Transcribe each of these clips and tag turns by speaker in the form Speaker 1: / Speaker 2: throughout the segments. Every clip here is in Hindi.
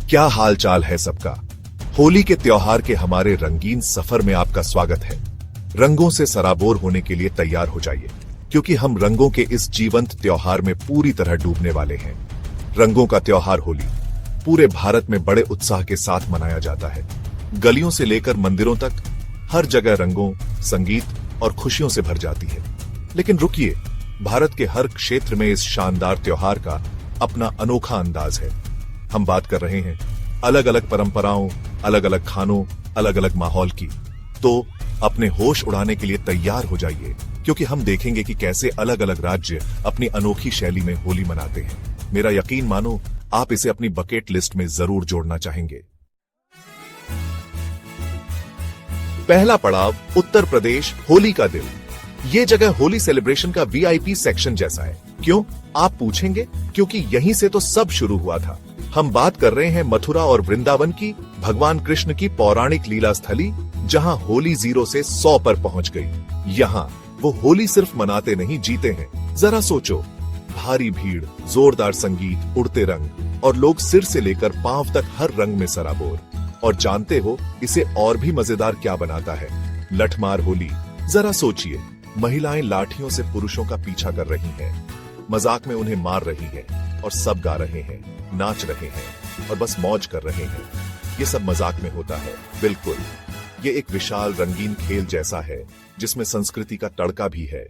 Speaker 1: क्या हाल चाल है सबका। होली के त्योहार के हमारे रंगीन सफर में आपका स्वागत है। रंगों से सराबोर होने के लिए तैयार हो जाइए, क्योंकि हम रंगों के इस जीवंत त्योहार में पूरी तरह डूबने वाले हैं। रंगों का त्योहार होली पूरे भारत में बड़े उत्साह के साथ मनाया जाता है। गलियों से लेकर मंदिरों तक हर जगह रंगों, संगीत और खुशियों से भर जाती है। लेकिन रुकिए, भारत के हर क्षेत्र में इस शानदार त्योहार का अपना अनोखा अंदाज है। हम बात कर रहे हैं अलग अलग परंपराओं, अलग अलग खानों, अलग अलग माहौल की। तो अपने होश उड़ाने के लिए तैयार हो जाइए, क्योंकि हम देखेंगे कि कैसे अलग अलग राज्य अपनी अनोखी शैली में होली मनाते हैं। मेरा यकीन मानो, आप इसे अपनी बकेट लिस्ट में जरूर जोड़ना चाहेंगे। पहला पड़ाव उत्तर प्रदेश, होली का दिल। ये जगह होली सेलिब्रेशन का वीआईपी सेक्शन जैसा है। क्यों, आप पूछेंगे? क्योंकि यहीं से तो सब शुरू हुआ था। हम बात कर रहे हैं मथुरा और वृंदावन की, भगवान कृष्ण की पौराणिक लीला स्थली, जहां होली 0 से 100 पर पहुंच गई। यहाँ वो होली सिर्फ मनाते नहीं, जीते हैं। जरा सोचो, भारी भीड़, जोरदार संगीत, उड़ते रंग और लोग सिर से लेकर पांव तक हर रंग में सराबोर। और जानते हो इसे और भी मजेदार क्या बनाता है? लठमार होली। जरा सोचिए, महिलाएं लाठियों से पुरुषों का पीछा कर रही हैं, मजाक में उन्हें मार रही हैं, और सब गा रहे हैं, नाच रहे हैं और बस मौज कर रहे हैं। ये सब मजाक में होता है? बिल्कुल, ये एक विशाल रंगीन खेल जैसा है, जिसमें संस्कृति का तड़का भी है।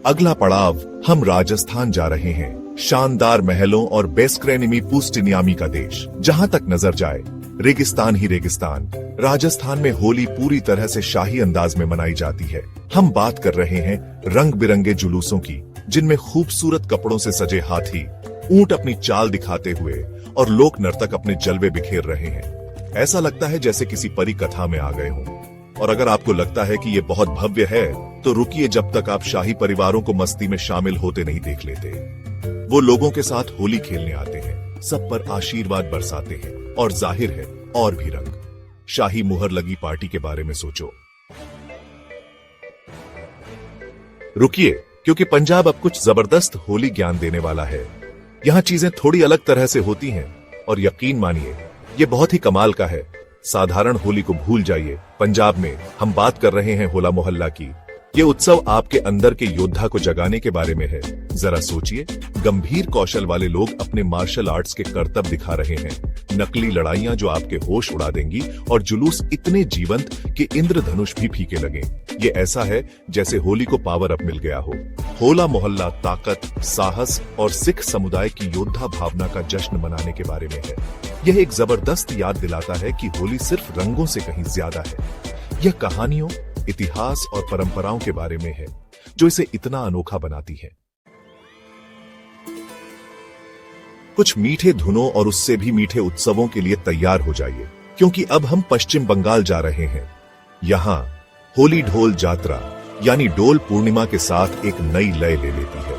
Speaker 1: अगला पड़ाव, हम राजस्थान जा रहे हैं। शानदार महलों और बेस्क्रेनिमी पुस्टिनियामी का देश। जहां तक नजर जाए रेगिस्तान ही रेगिस्तान। राजस्थान में होली पूरी तरह से शाही अंदाज में मनाई जाती है। हम बात कर रहे हैं रंग बिरंगे जुलूसों की, जिनमें खूबसूरत कपड़ों से सजे हाथी, ऊंट अपनी चाल दिखाते हुए और लोक नर्तक अपने जलवे बिखेर रहे हैं। ऐसा लगता है जैसे किसी परी कथा में आ गए हों। और अगर आपको लगता है कि ये बहुत भव्य है, तो रुकिए जब तक आप शाही परिवारों को मस्ती में शामिल होते नहीं देख लेते। वो लोगों के साथ होली खेलने आते हैं, सब पर आशीर्वाद बरसाते हैं, और जाहिर है और भी रंग। शाही मुहर लगी पार्टी के बारे में सोचो। रुकिए, क्योंकि पंजाब अब कुछ जबरदस्त होली ज्ञान देने वाला है। यहाँ चीजें थोड़ी अलग तरह से होती हैं, और यकीन मानिए ये बहुत ही कमाल का है। साधारण होली को भूल जाइए, पंजाब में हम बात कर रहे हैं होला मोहल्ला की। ये उत्सव आपके अंदर के योद्धा को जगाने के बारे में है। जरा सोचिए, गंभीर कौशल वाले लोग अपने मार्शल आर्ट्स के करतब दिखा रहे हैं, नकली लड़ाइयां जो आपके होश उड़ा देंगी, और जुलूस इतने जीवंत कि इंद्रधनुष भी फीके लगे। ये ऐसा है जैसे होली को पावर अप मिल गया हो। होला मोहल्ला ताकत, साहस और सिख समुदाय की योद्धा भावना का जश्न मनाने के बारे में है। यह एक जबरदस्त याद दिलाता है कि होली सिर्फ रंगों से कहीं ज्यादा है। यह कहानियों, इतिहास और परंपराओं के बारे में है, जो इसे इतना अनोखा बनाती है। कुछ मीठे धुनों और उससे भी मीठे उत्सवों के लिए तैयार हो जाइए, क्योंकि अब हम पश्चिम बंगाल जा रहे हैं। यहाँ होली ढोल जात्रा यानी डोल पूर्णिमा के साथ एक नई लय ले लेती है।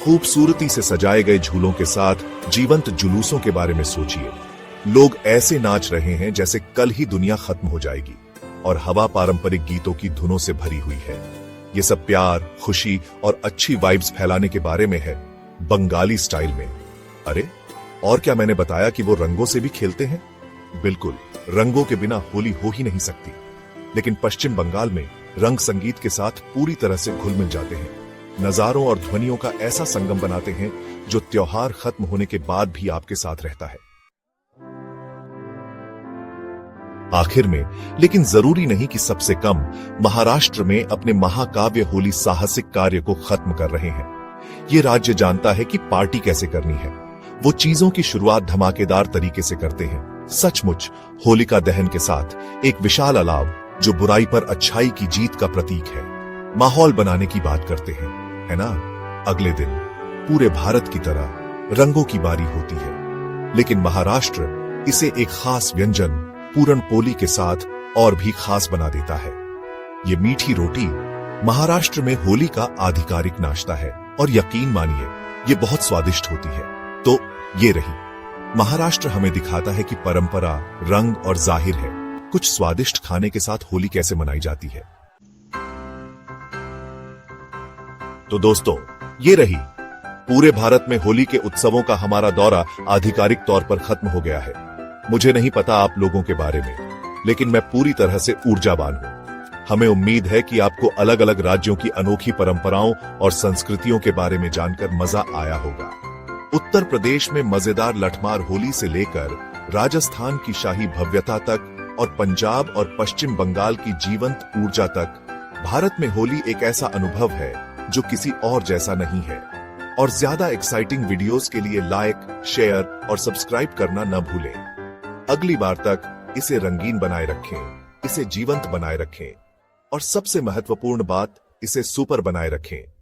Speaker 1: खूबसूरती से सजाए गए झूलों के साथ जीवंत जुलूसों के बारे में सोचिए। लोग ऐसे नाच रहे हैं जैसे कल ही दुनिया खत्म हो जाएगी, और हवा पारंपरिक गीतों की धुनों से भरी हुई है। ये सब प्यार, खुशी और अच्छी वाइब्स फैलाने के बारे में है, बंगाली स्टाइल में। अरे, और क्या मैंने बताया कि वो रंगों से भी खेलते हैं? बिल्कुल, रंगों के बिना होली हो ही नहीं सकती। लेकिन पश्चिम बंगाल में रंग संगीत के साथ पूरी तरह से घुल मिल जाते हैं। नजारों और ध्वनियों का ऐसा संगम बनाते हैं जो त्योहार खत्म होने के बाद भी आपके साथ रहता है। आखिर में, लेकिन जरूरी नहीं कि सबसे कम, महाराष्ट्र में अपने महाकाव्य होली साहसिक कार्य को खत्म कर रहे हैं। ये राज्य जानता है कि पार्टी कैसे करनी है। वो चीजों की शुरुआत धमाकेदार तरीके से करते हैं। सचमुच होलिका दहन के साथ एक विशाल अलाव, जो बुराई पर अच्छाई की जीत का प्रतीक है। माहौल बनाने की बात करते हैं, है ना? अगले दिन पूरे भारत की तरह रंगों की बारी होती है, लेकिन महाराष्ट्र इसे एक खास व्यंजन पूरन पोली के साथ और भी खास बना देता है। ये मीठी रोटी महाराष्ट्र में होली का आधिकारिक नाश्ता है, और यकीन मानिए ये बहुत स्वादिष्ट होती है। तो ये रही, महाराष्ट्र हमें दिखाता है कि परंपरा, रंग और जाहिर है कुछ स्वादिष्ट खाने के साथ होली कैसे मनाई जाती है। तो दोस्तों, ये रही पूरे भारत में होली के उत्सवों का हमारा दौरा आधिकारिक तौर पर खत्म हो गया है। मुझे नहीं पता आप लोगों के बारे में, लेकिन मैं पूरी तरह से ऊर्जावान हूँ। हमें उम्मीद है कि आपको अलग अलग राज्यों की अनोखी परंपराओं और संस्कृतियों के बारे में जानकर मजा आया होगा। उत्तर प्रदेश में मजेदार लठमार होली से लेकर राजस्थान की शाही भव्यता तक और पंजाब और पश्चिम बंगाल की जीवंत ऊर्जा तक, भारत में होली एक ऐसा अनुभव है जो किसी और जैसा नहीं है। और ज्यादा एक्साइटिंग वीडियोस के लिए लाइक, शेयर और सब्सक्राइब करना न भूलें। अगली बार तक इसे रंगीन बनाए रखें, इसे जीवंत बनाए रखें और सबसे महत्वपूर्ण बात, इसे सुपर बनाए रखें।